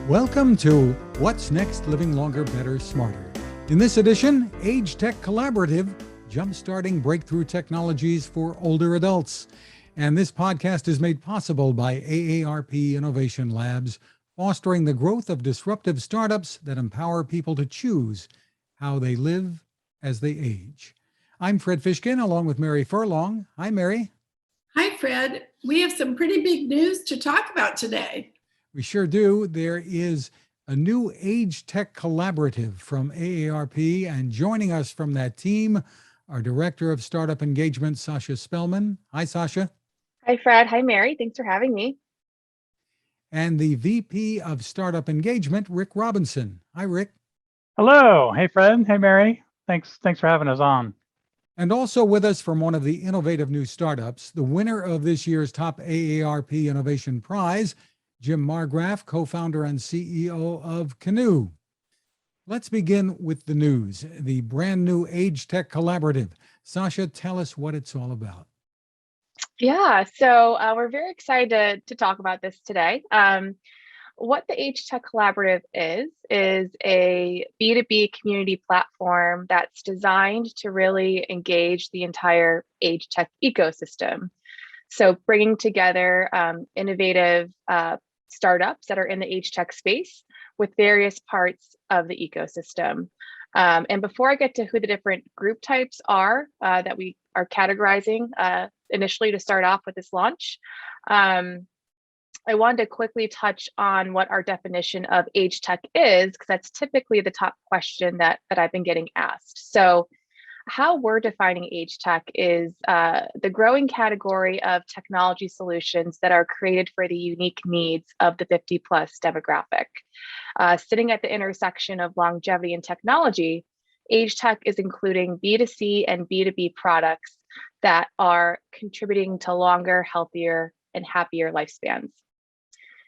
Welcome to What's Next? Living Longer, Better, Smarter. In this edition, AgeTech Collaborative, jumpstarting breakthrough technologies for older adults. And this podcast is made possible by AARP Innovation Labs, fostering the growth of disruptive startups that empower people to choose how they live as they age. I'm Fred Fishkin, along with Mary Furlong. Hi, Mary. Hi, Fred. We have some pretty big news to talk about today. We sure do. There is a new AgeTech Collaborative from AARP, and joining us from that team, our Director of Startup Engagement, Sasha Spellman. Hi, Sasha. Hi, Fred. Hi, Mary. Thanks for having me. And the VP of Startup Engagement, Rick Robinson. Hi, Rick. Hello. Hey, Fred. Hey, Mary. Thanks for having us on. And also with us from one of the innovative new startups, the winner of this year's top AARP Innovation Prize, Jim Marggraff, co-founder and CEO of Canoe. Let's begin with the news, the brand new AgeTech Collaborative. Sasha, tell us what it's all about. Yeah, so we're very excited to talk about this today. What the AgeTech Collaborative is a B2B community platform that's designed to really engage the entire AgeTech ecosystem. So bringing together innovative startups that are in the AgeTech space with various parts of the ecosystem. And before I get to who the different group types are that we are categorizing initially to start off with this launch, I wanted to quickly touch on what our definition of AgeTech is, because that's typically the top question that I've been getting asked. So how we're defining AgeTech is the growing category of technology solutions that are created for the unique needs of the 50 plus demographic. Sitting at the intersection of longevity and technology, AgeTech is including B2C and B2B products that are contributing to longer, healthier, and happier lifespans.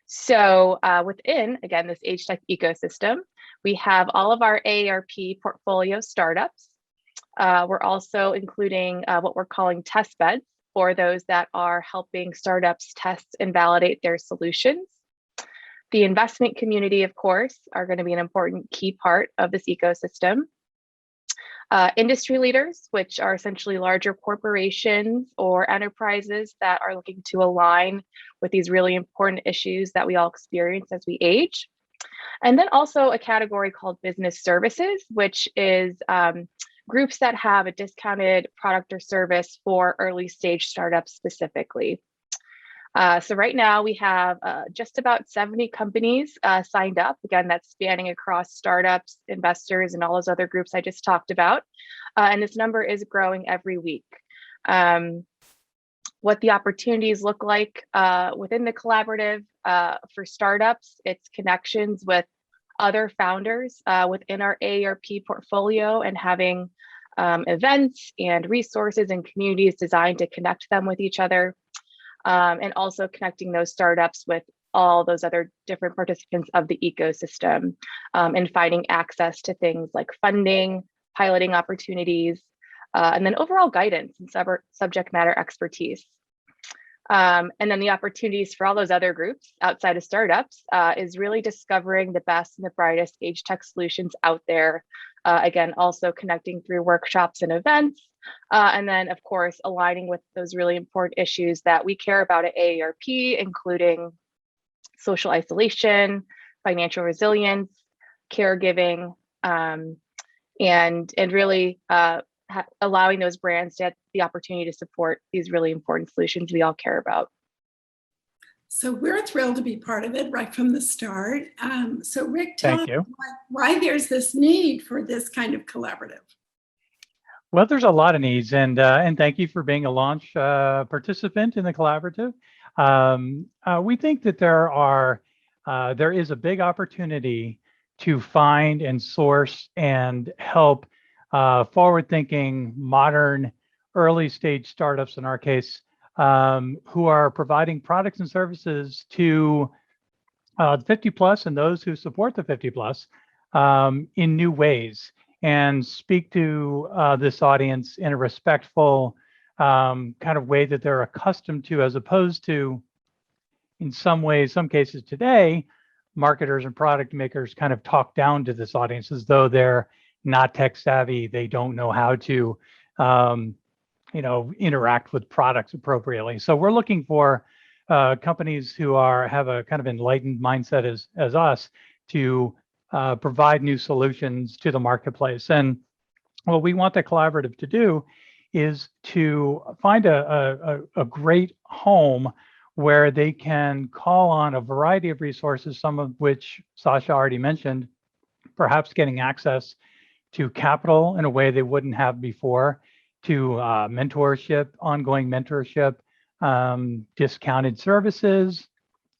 So within, again, this AgeTech ecosystem, we have all of our AARP portfolio startups. We're also including what we're calling test beds for those that are helping startups test and validate their solutions. The investment community, of course, are going to be an important key part of this ecosystem. Industry leaders, which are essentially larger corporations or enterprises that are looking to align with these really important issues that we all experience as we age. And then also a category called business services, which is groups that have a discounted product or service for early stage startups specifically. So right now we have just about 70 companies signed up. Again, that's spanning across startups, investors, and all those other groups I just talked about. And this number is growing every week. What the opportunities look like within the collaborative for startups, it's connections with other founders within our AARP portfolio and having events and resources and communities designed to connect them with each other. And also connecting those startups with all those other different participants of the ecosystem and finding access to things like funding, piloting opportunities, and then overall guidance and subject matter expertise. And then the opportunities for all those other groups outside of startups is really discovering the best and the brightest AgeTech solutions out there. Again, also connecting through workshops and events. And then, of course, aligning with those really important issues that we care about at AARP, including social isolation, financial resilience, caregiving, and really allowing those brands to have the opportunity to support these really important solutions we all care about. So we're thrilled to be part of it right from the start. So Rick, tell us why there's this need for this kind of collaborative. Well, there's a lot of needs, and thank you for being a launch participant in the collaborative. We think that there is a big opportunity to find and source and help forward-thinking, modern, early-stage startups, in our case, who are providing products and services to the 50 plus and those who support the 50 plus in new ways, and speak to this audience in a respectful kind of way that they're accustomed to, as opposed to, in some ways, some cases today, marketers and product makers kind of talk down to this audience as though they're not tech savvy. They don't know how to, interact with products appropriately. So we're looking for companies who have a kind of enlightened mindset as us to provide new solutions to the marketplace. And what we want the collaborative to do is to find a great home where they can call on a variety of resources, some of which Sasha already mentioned, perhaps getting access to capital in a way they wouldn't have before, to mentorship, ongoing mentorship, discounted services,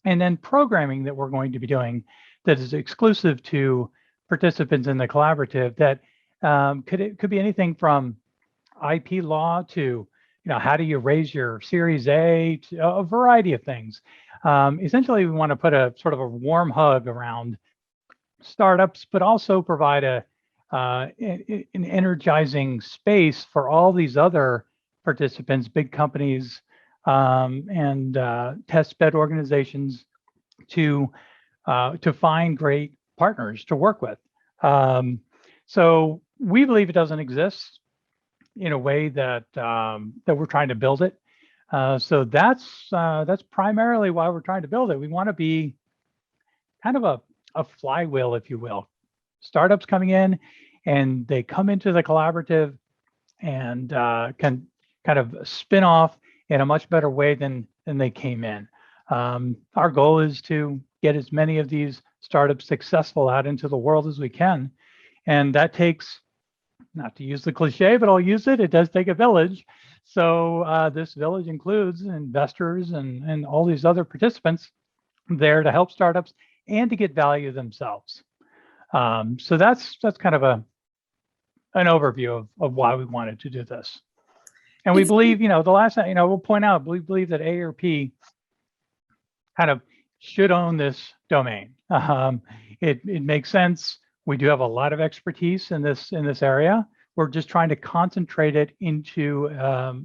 and then programming that we're going to be doing that is exclusive to participants in the collaborative that could be anything from IP law to how do you raise your Series A, to a variety of things. Essentially, we want to put a sort of a warm hug around startups, but also provide an energizing space for all these other participants, big companies, and test bed organizations to find great partners to work with. So we believe it doesn't exist in a way that we're trying to build it. So that's primarily why we're trying to build it. We want to be kind of a flywheel, if you will. Startups coming in, and they come into the collaborative and can kind of spin off in a much better way than they came in. Our goal is to get as many of these startups successful out into the world as we can. And that takes, not to use the cliche, but I'll use it, it does take a village. So this village includes investors and all these other participants there to help startups and to get value themselves. So that's kind of an overview of why we wanted to do this. And we believe, the last, we'll point out, we believe that AARP kind of should own this domain. It makes sense. We do have a lot of expertise in this area. We're just trying to concentrate it into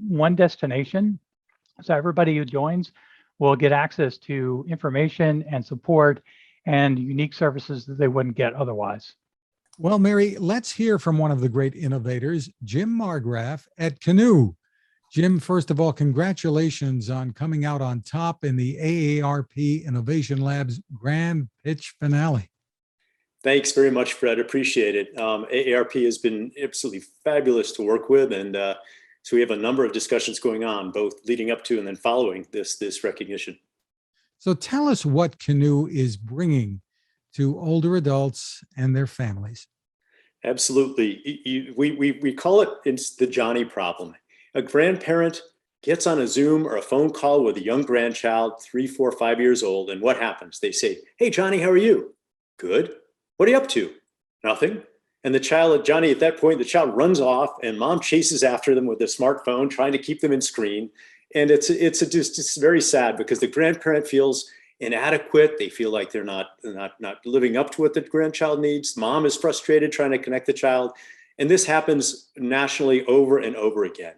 one destination, so everybody who joins will get access to information and support and unique services that they wouldn't get otherwise. Well, Mary, let's hear from one of the great innovators, Jim Marggraff at Canoe. Jim, first of all, congratulations on coming out on top in the AARP Innovation Lab's Grand Pitch Finale. Thanks very much, Fred. Appreciate it. AARP has been absolutely fabulous to work with, and so we have a number of discussions going on, both leading up to and then following this recognition. So tell us what Canoe is bringing to older adults and their families. Absolutely. We call it, it's the Johnny problem. A grandparent gets on a Zoom or a phone call with a young grandchild, 3, 4, 5 years old, and what happens? They say, "Hey, Johnny, how are you?" "Good." "What are you up to?" "Nothing." And Johnny, at that point, the child runs off and mom chases after them with a smartphone, trying to keep them in screen. And it's just very sad because the grandparent feels inadequate. They feel like they're not living up to what the grandchild needs. Mom is frustrated trying to connect the child. And this happens nationally over and over again.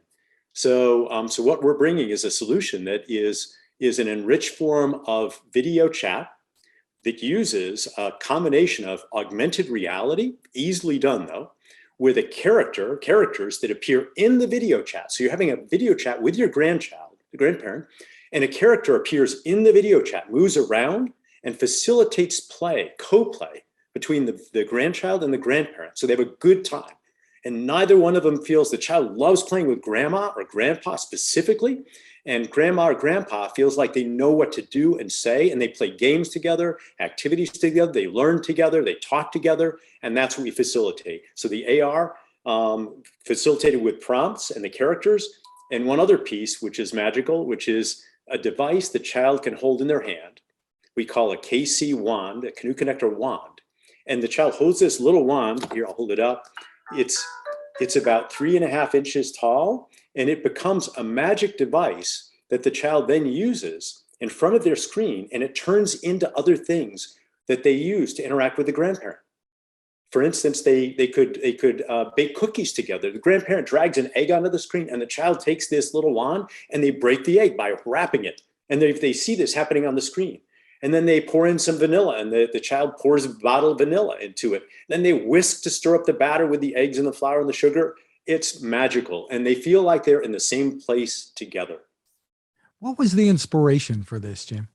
So what we're bringing is a solution that is an enriched form of video chat that uses a combination of augmented reality, easily done though, with characters that appear in the video chat. So you're having a video chat with your grandparent, and a character appears in the video chat, moves around, and facilitates co-play between the grandchild and the grandparent. So they have a good time. And neither one of them feels the child loves playing with grandma or grandpa specifically, and grandma or grandpa feels like they know what to do and say, and they play games together, activities together, they learn together, they talk together, and that's what we facilitate. So the AR facilitated with prompts and the characters, and one other piece, which is magical, which is a device the child can hold in their hand. We call a KC wand, a Canoe Connector wand. And the child holds this little wand, here, I'll hold it up. It's about 3.5 inches tall, and it becomes a magic device that the child then uses in front of their screen, and it turns into other things that they use to interact with the grandparent. For instance, they could bake cookies together. The grandparent drags an egg onto the screen, and the child takes this little wand and they break the egg by wrapping it. And they see this happening on the screen. And then they pour in some vanilla, and the child pours a bottle of vanilla into it. Then they whisk to stir up the batter with the eggs and the flour and the sugar. It's magical. And they feel like they're in the same place together. What was the inspiration for this, Jim?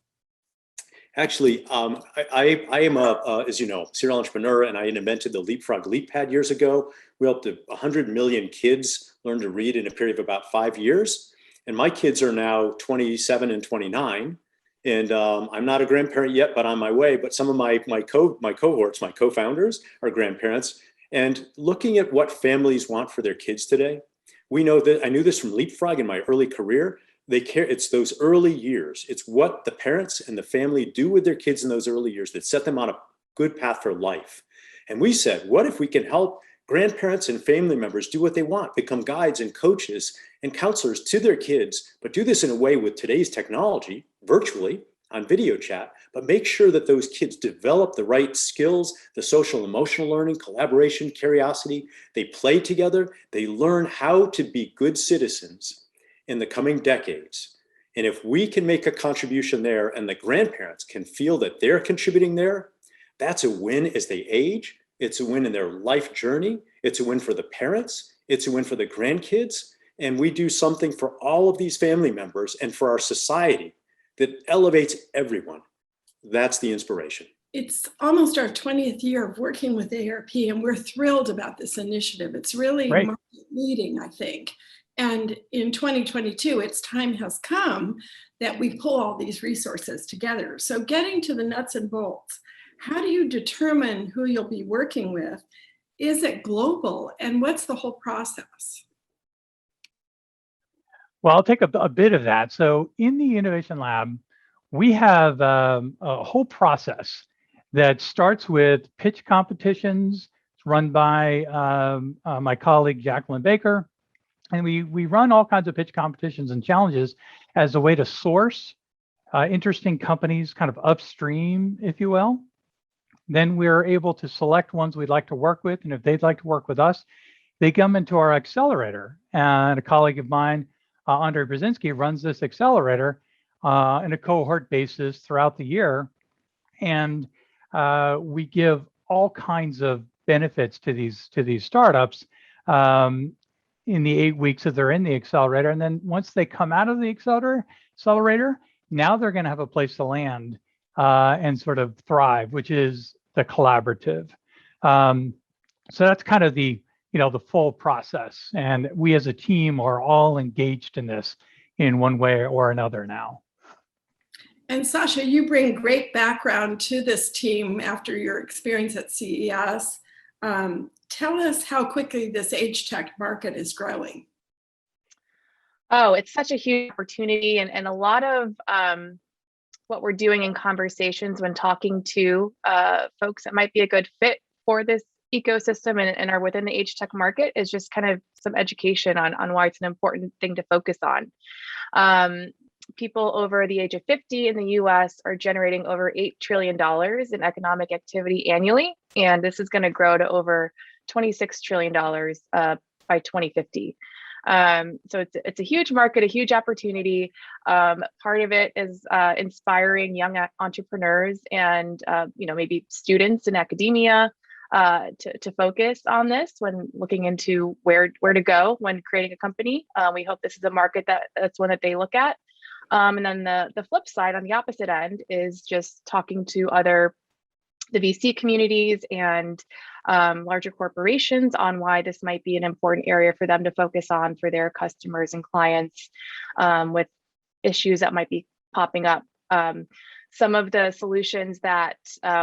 Actually, I am as you know, serial entrepreneur, and I invented the Leapfrog Leap Pad years ago. We helped 100 million kids learn to read in a period of about 5 years. And my kids are now 27 and 29. And I'm not a grandparent yet, but on my way. But some of my cohorts, my co-founders are grandparents. And looking at what families want for their kids today, we know that I knew this from Leapfrog in my early career. They care. It's those early years. It's what the parents and the family do with their kids in those early years that set them on a good path for life. And we said, what if we can help grandparents and family members do what they want, become guides and coaches and counselors to their kids, but do this in a way with today's technology, virtually on video chat, but make sure that those kids develop the right skills, the social emotional learning, collaboration, curiosity. They play together. They learn how to be good citizens in the coming decades. And if we can make a contribution there and the grandparents can feel that they're contributing there, that's a win as they age. It's a win in their life journey. It's a win for the parents. It's a win for the grandkids. And we do something for all of these family members and for our society that elevates everyone. That's the inspiration. It's almost our 20th year of working with AARP, and we're thrilled about this initiative. It's really market leading, I think. And in 2022, its time has come that we pull all these resources together. So getting to the nuts and bolts, how do you determine who you'll be working with? Is it global? And what's the whole process? Well, I'll take a bit of that. So in the Innovation Lab, we have a whole process that starts with pitch competitions. It's run by my colleague, Jacqueline Baker. And we run all kinds of pitch competitions and challenges as a way to source interesting companies kind of upstream, if you will. Then we're able to select ones we'd like to work with. And if they'd like to work with us, they come into our accelerator. And a colleague of mine, Andre Brzezinski, runs this accelerator in a cohort basis throughout the year. And we give all kinds of benefits to these startups in the 8 weeks that they're in the accelerator. And then once they come out of the accelerator, now they're going to have a place to land and sort of thrive, which is the collaborative. So that's kind of the full process. And we as a team are all engaged in this in one way or another now. And Sasha, you bring great background to this team after your experience at CES. Tell us how quickly this AgeTech market is growing. Oh, it's such a huge opportunity, and a lot of what we're doing in conversations when talking to folks that might be a good fit for this ecosystem and are within the AgeTech market is just kind of some education on why it's an important thing to focus on. People over the age of 50 in the US are generating over $8 trillion in economic activity annually, and this is going to grow to over $26 trillion by 2050. So it's a huge market, a huge opportunity. Part of it is inspiring young entrepreneurs and maybe students in academia to focus on this when looking into where to go when creating a company. We hope this is a market that's one that they look at. And then the flip side on the opposite end is just talking to the VC communities and larger corporations on why this might be an important area for them to focus on for their customers and clients with issues that might be popping up. Some of the solutions that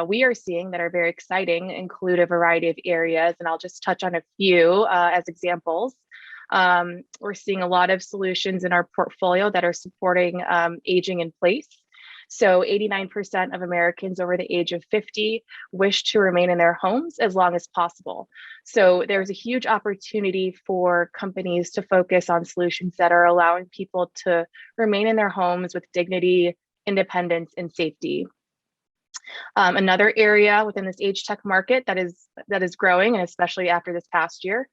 we are seeing that are very exciting include a variety of areas, and I'll just touch on a few as examples. We're seeing a lot of solutions in our portfolio that are supporting aging in place. So 89% of Americans over the age of 50 wish to remain in their homes as long as possible. So there's a huge opportunity for companies to focus on solutions that are allowing people to remain in their homes with dignity, independence, and safety. Another area within this AgeTech market that is growing, and especially after this past year,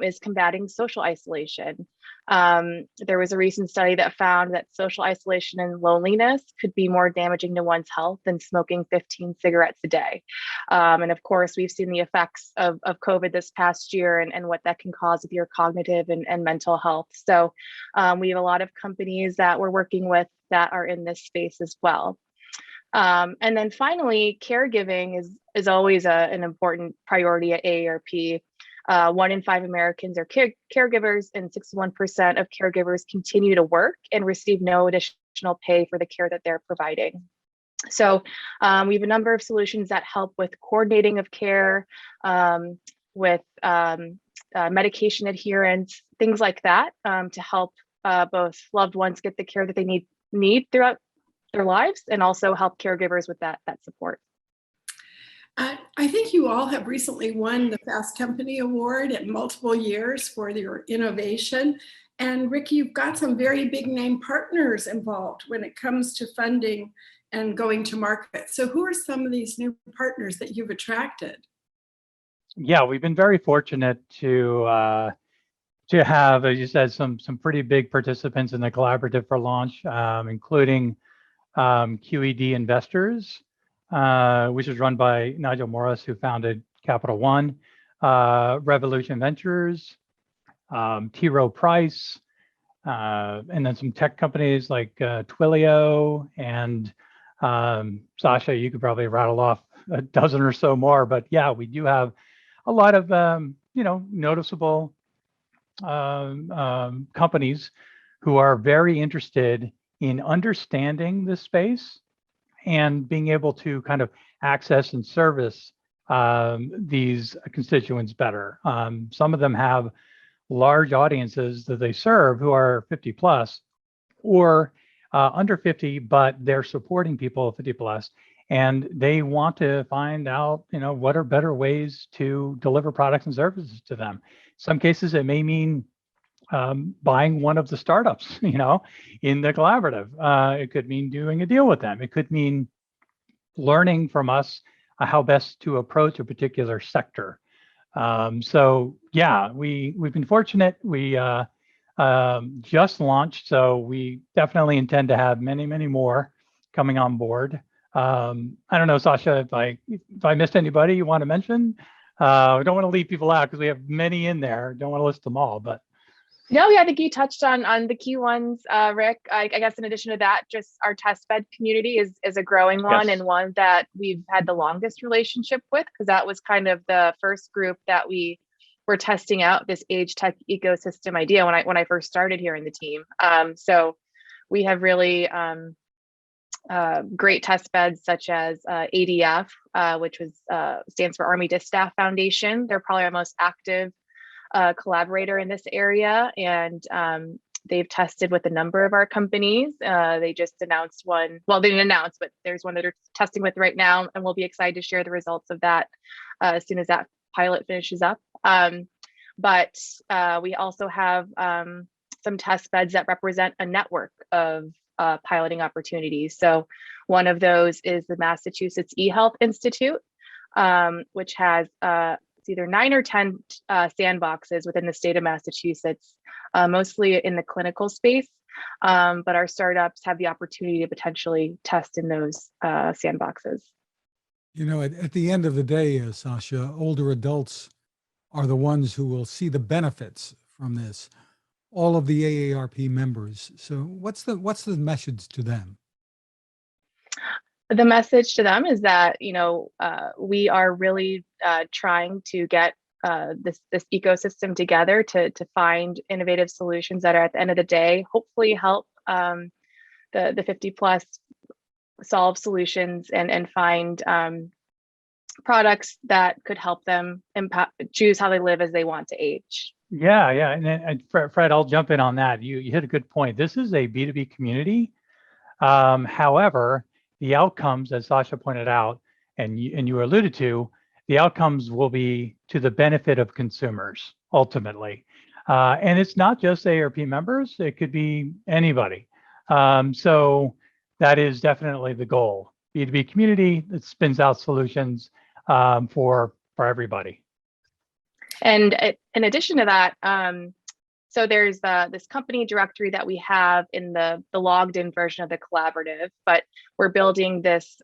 is combating social isolation. There was a recent study that found that social isolation and loneliness could be more damaging to one's health than smoking 15 cigarettes a day. And of course, we've seen the effects of COVID this past year and what that can cause with your cognitive and mental health. So we have a lot of companies that we're working with that are in this space as well. And then finally, caregiving is always an important priority at AARP. 1 in 5 Americans are caregivers, and 61% of caregivers continue to work and receive no additional pay for the care that they're providing. So we have a number of solutions that help with coordinating of care, with medication adherence, things like that, to help both loved ones get the care that they need throughout their lives, and also help caregivers with that support. I think you all have recently won the Fast Company Award at multiple years for your innovation. And Rick, you've got some very big name partners involved when it comes to funding and going to market. So who are some of these new partners that you've attracted? Yeah, we've been very fortunate to have, as you said, some pretty big participants in the collaborative for launch, including QED Investors, which is run by Nigel Morris, who founded Capital One, Revolution Ventures, T. Rowe Price, and then some tech companies like Twilio and Sasha. You could probably rattle off a dozen or so more, but yeah, we do have a lot of noticeable companies who are very interested in understanding this space and being able to kind of access and service these constituents better. Some of them have large audiences that they serve who are 50 plus or under 50, but they're supporting people 50 plus, and they want to find out, what are better ways to deliver products and services to them. In some cases, it may mean buying one of the startups, in the collaborative. It could mean doing a deal with them. It could mean learning from us how best to approach a particular sector. So yeah, we've been fortunate. We just launched, so we definitely intend to have many, many more coming on board. I don't know, Sasha, if I missed anybody you want to mention. I don't want to leave people out because we have many in there. Don't want to list them all, but. No, yeah, I think you touched on the key ones, Rick. I guess in addition to that, just our test bed community is a growing one, and one that we've had the longest relationship with, because that was kind of the first group that we were testing out this AgeTech ecosystem idea when I first started here in the team. So we have really great test beds such as ADF, which stands for Army Distaff Foundation. They're probably our most active collaborator in this area, and they've tested with a number of our companies. They just announced one. Well, they didn't announce, but there's one that they're testing with right now, and we'll be excited to share the results of that as soon as that pilot finishes up. But we also have some test beds that represent a network of piloting opportunities. So one of those is the Massachusetts eHealth Institute, which has it's either 9 or 10 sandboxes within the state of Massachusetts, mostly in the clinical space. But our startups have the opportunity to potentially test in those sandboxes. At the end of the day, Sasha, older adults are the ones who will see the benefits from this. All of the AARP members. So what's the message to them? The message to them is that, we are really trying to get this ecosystem together to find innovative solutions that are, at the end of the day, hopefully help the 50 plus solve solutions and find products that could help them choose how they live as they want to age. Yeah. And Fred, I'll jump in on that. You hit a good point. This is a B2B community. However, the outcomes, as Sasha pointed out, and you alluded to, the outcomes will be to the benefit of consumers ultimately. And it's not just AARP members, it could be anybody. So that is definitely the goal. B2B community that spins out solutions for everybody. And in addition to that, So there's this company directory that we have in the logged in version of the collaborative, but we're building this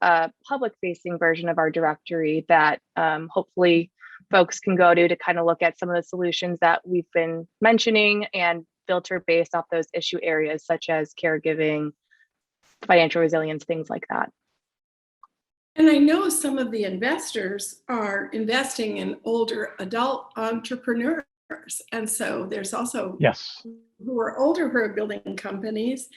public facing version of our directory that hopefully folks can go to kind of look at some of the solutions that we've been mentioning and filter based off those issue areas such as caregiving, financial resilience, things like that. And I know some of the investors are investing in older adult entrepreneurs. And so there's also Yes, who are older who are building companies.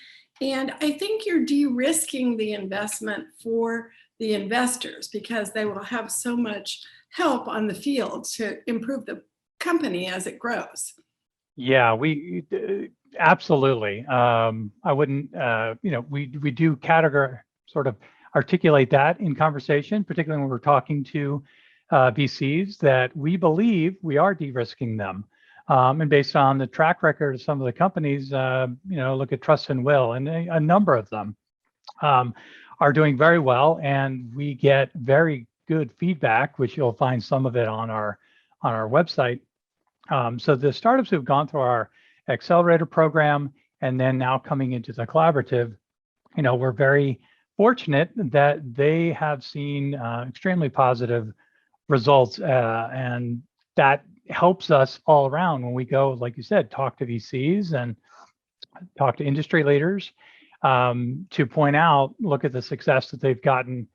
And I think you're de-risking the investment for the investors because they will have so much help on the field to improve the company as it grows. yeah, we absolutely. I wouldn't, we do sort of articulate that in conversation, particularly when we're talking to VCs, that we believe we are de-risking them. And based on the track record of some of the companies, look at Trust and Will, and a number of them are doing very well, and we get very good feedback, which you'll find some of it on our website. So the startups who've gone through our accelerator program and then now coming into the collaborative, we're very fortunate that they have seen extremely positive results, and that helps us all around when we go, like you said, talk to VCs and talk to industry leaders to point out, look at the success that they've gotten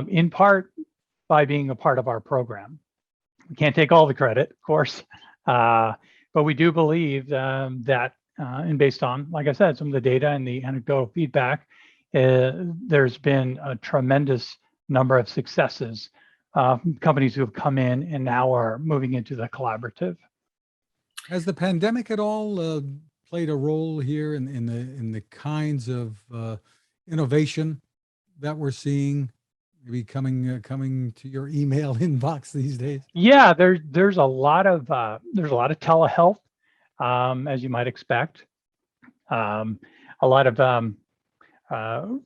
in part by being a part of our program. We can't take all the credit, of course, but we do believe that, and based on, like I said, some of the data and the anecdotal feedback, there's been a tremendous number of successes, companies who have come in and now are moving into the collaborative. Has the pandemic at all played a role here in the kinds of innovation that we're seeing, maybe coming to your email inbox these days? Yeah, there's a lot of telehealth, as you might expect. A lot of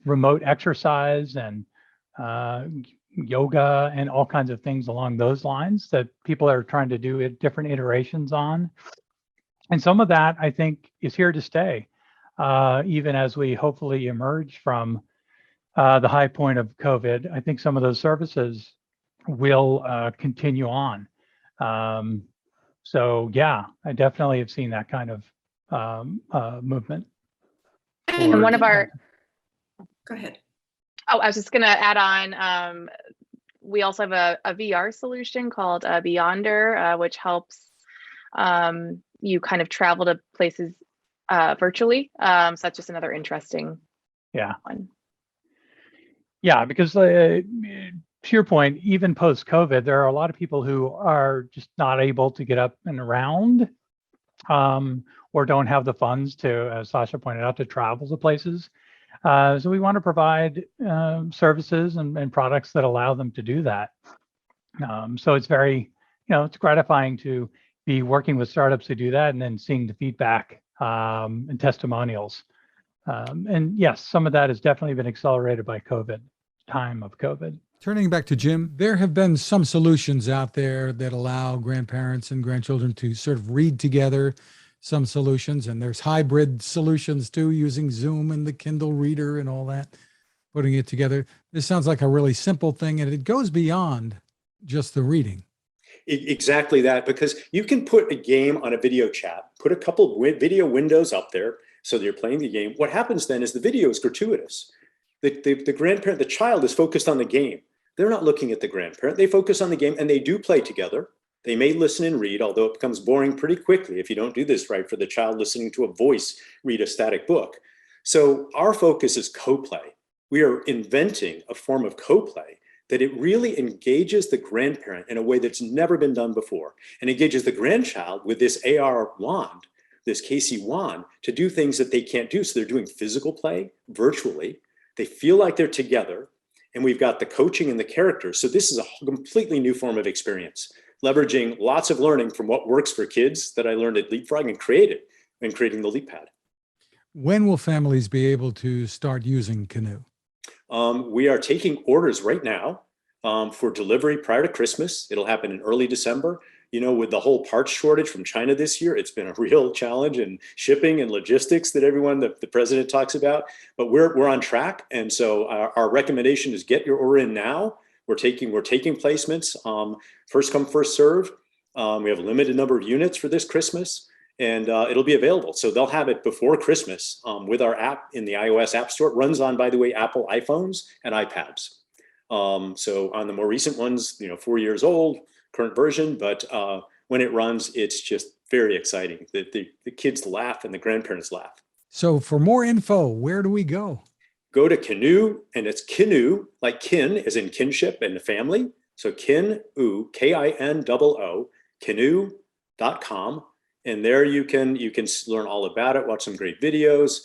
remote exercise and yoga and all kinds of things along those lines that people are trying to do different iterations on. And some of that, I think, is here to stay, even as we hopefully emerge from the high point of COVID. I think some of those services will continue on. So yeah, I definitely have seen that kind of movement. And one of our, go ahead. Oh, I was just going to add on, we also have a VR solution called Beyonder, which helps you kind of travel to places virtually. So that's just another interesting one. Yeah, because to your point, even post-COVID, there are a lot of people who are just not able to get up and around or don't have the funds to, as Sasha pointed out, to travel to places. So we want to provide services and products that allow them to do that. So it's very, it's gratifying to be working with startups to do that and then seeing the feedback and testimonials. And yes, some of that has definitely been accelerated by time of COVID. Turning back to Jim, there have been some solutions out there that allow grandparents and grandchildren to sort of read together some solutions, and there's hybrid solutions too, using Zoom and the Kindle reader and all that, putting it together. This sounds like a really simple thing, and it goes beyond just the reading. Exactly that, because you can put a game on a video chat, put a couple video windows up there so that you're playing the game. What happens then is the video is gratuitous. The grandparent, the child is focused on the game. They're not looking at the grandparent. They focus on the game and they do play together. They may listen and read, although it becomes boring pretty quickly if you don't do this right for the child listening to a voice read a static book. So our focus is co-play. We are inventing a form of co-play that it really engages the grandparent in a way that's never been done before, and engages the grandchild with this AR wand, this KC wand, to do things that they can't do. So they're doing physical play virtually. They feel like they're together, and we've got the coaching and the characters. So this is a completely new form of experience, leveraging lots of learning from what works for kids that I learned at Leapfrog and created in creating the LeapPad. When will families be able to start using Canoe? We are taking orders right now for delivery prior to Christmas. It'll happen in early December. with the whole parts shortage from China this year, it's been a real challenge in shipping and logistics that the president talks about. But we're on track, and so our recommendation is get your order in now. We're taking placements, first come, first serve. We have a limited number of units for this Christmas, and it'll be available. So they'll have it before Christmas with our app in the iOS App Store. It runs on, by the way, Apple iPhones and iPads. So on the more recent ones, 4 years old, current version, but when it runs, it's just very exciting. The kids laugh and the grandparents laugh. So for more info, where do we go? Go to Canoe, and it's Kinoo, like kin as in kinship and the family. So Kinoo, Kinoo, Canoe.com. And there you can learn all about it, watch some great videos,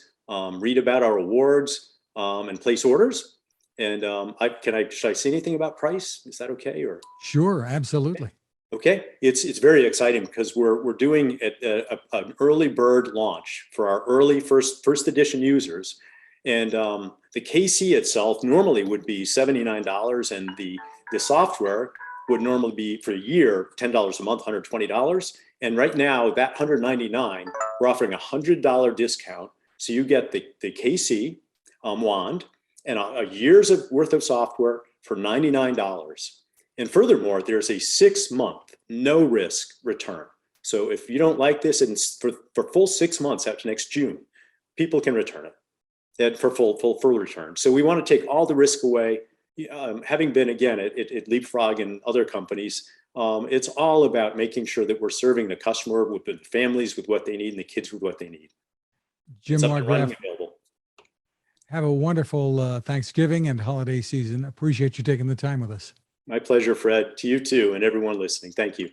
read about our awards, and place orders. And should I say anything about price? Is that okay? Or sure, absolutely. Okay, it's very exciting because we're doing an early bird launch for our early first edition users, and the KC itself normally would be $79, and the software would normally be for a year $10 a month, $120. And right now, that $199, we're offering a $100 discount, so you get the KC wand and a year's worth of software for $99. And furthermore, there's a 6-month no risk return. So if you don't like this, and for full 6 months after next June, people can return it, and for full return. So we want to take all the risk away. Having been again at Leapfrog and other companies, it's all about making sure that we're serving the customer with the families with what they need and the kids with what they need. Jim Marggraff, have a wonderful Thanksgiving and holiday season. Appreciate you taking the time with us. My pleasure, Fred. To you too, and everyone listening. Thank you.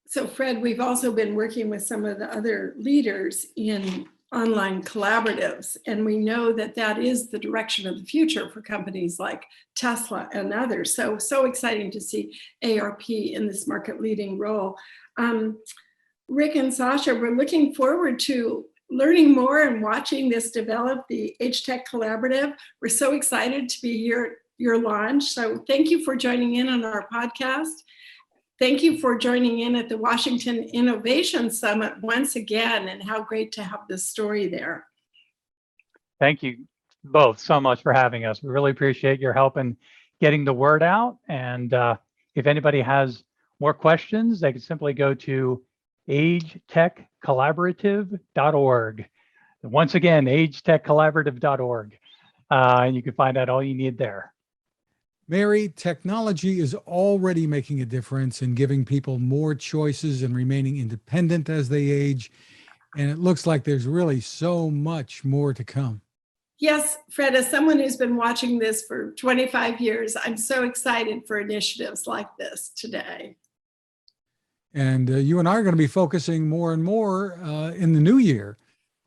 So Fred, we've also been working with some of the other leaders in online collaboratives, and we know that is the direction of the future for companies like Tesla and others. So exciting to see AARP in this market leading role. Rick and Sasha, we're looking forward to learning more and watching this develop, the AgeTech Collaborative. We're so excited to be here at your launch. So thank you for joining in on our podcast. Thank you for joining in at the Washington Innovation Summit once again, and how great to have this story there. Thank you both so much for having us. We really appreciate your help in getting the word out. And if anybody has more questions, they can simply go to AgeTechCollaborative.org. Once again, AgeTechCollaborative.org. And you can find out all you need there. Mary, technology is already making a difference in giving people more choices and remaining independent as they age. And it looks like there's really so much more to come. Yes, Fred, as someone who's been watching this for 25 years, I'm so excited for initiatives like this today. And you and I are going to be focusing more and more in the new year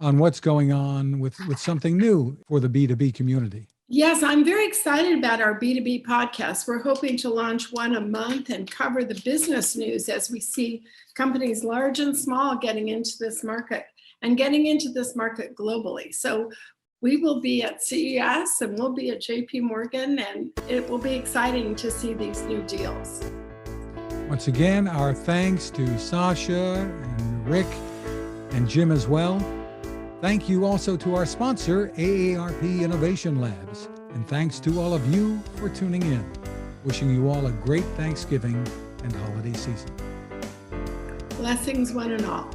on what's going on with something new for the B2B community. Yes, I'm very excited about our B2B podcast. We're hoping to launch one a month and cover the business news as we see companies large and small getting into this market and getting into this market globally. So we will be at CES and we'll be at JP Morgan, and it will be exciting to see these new deals. Once again, our thanks to Sasha and Rick and Jim as well. Thank you also to our sponsor, AARP Innovation Labs. And thanks to all of you for tuning in. Wishing you all a great Thanksgiving and holiday season. Blessings, one and all.